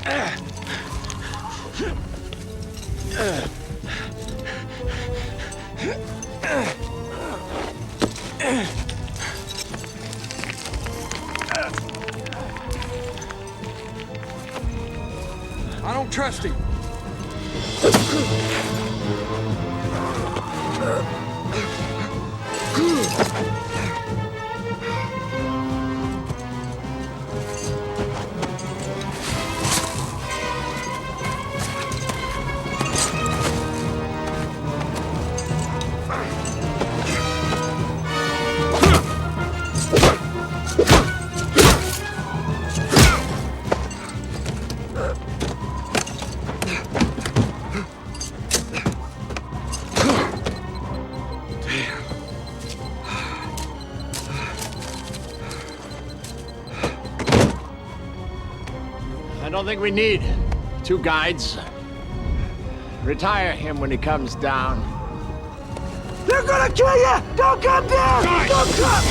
I don't trust him. I don't think we need 2 guides. Retire him when he comes down. They're gonna kill you! Don't come down! Guys! Don't come!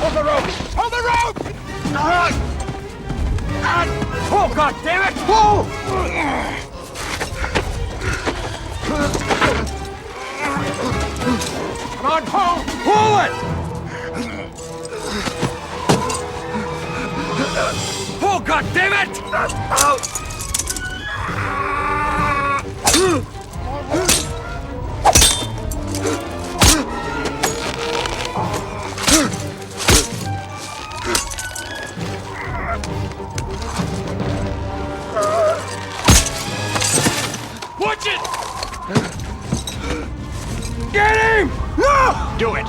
Hold the rope! Hold the rope! Oh, God damn it! Pull! Come on, pull! Pull it! Pull, God damn it! Out! Watch it! Get him! No! Do it!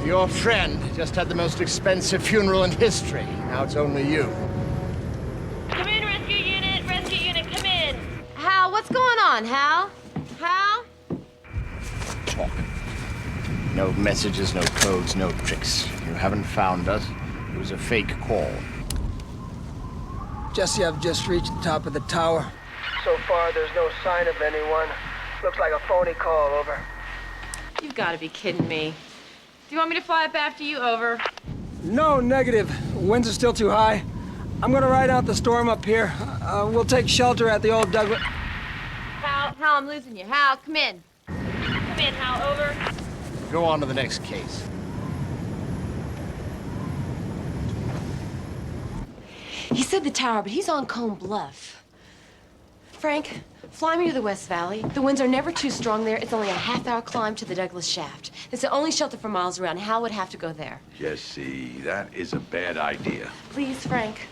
Your friend just had the most expensive funeral in history. Now it's only you. Come in, rescue unit, come in. Hal, what's going on, Hal? Hal? Talk. No messages, no codes, no tricks. You haven't found us. It was a fake call. Jesse, I've just reached the top of the tower. So far, there's no sign of anyone. Looks like a phony call, over. You've got to be kidding me. Do you want me to fly up after you? Over. No, negative. Winds are still too high. I'm gonna ride out the storm up here. We'll take shelter at the old Douglas. Hal, I'm losing you. Hal, come in. Come in, Hal, over. Go on to the next case. He said the tower, but he's on Cone Bluff. Frank, fly me to the West Valley. The winds are never too strong there. It's only a half-hour climb to the Douglas shaft. It's the only shelter for miles around. Hal would have to go there. Jesse, that is a bad idea. Please, Frank.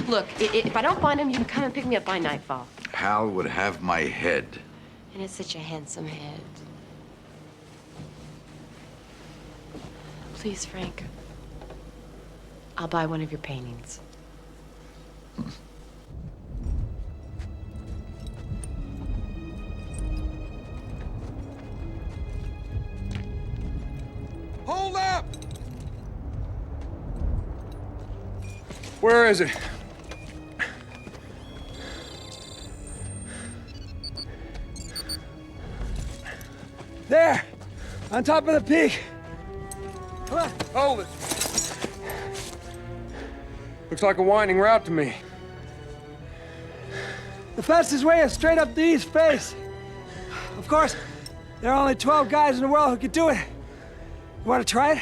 Look, if I don't find him, you can come and pick me up by nightfall. Hal would have my head. And it's such a handsome head. Please, Frank. I'll buy one of your paintings. Hold up! Where is it? There! On top of the peak! Hold it. Looks like a winding route to me. The fastest way is straight up the east face. Of course, there are only 12 guys in the world who could do it. You want to try it?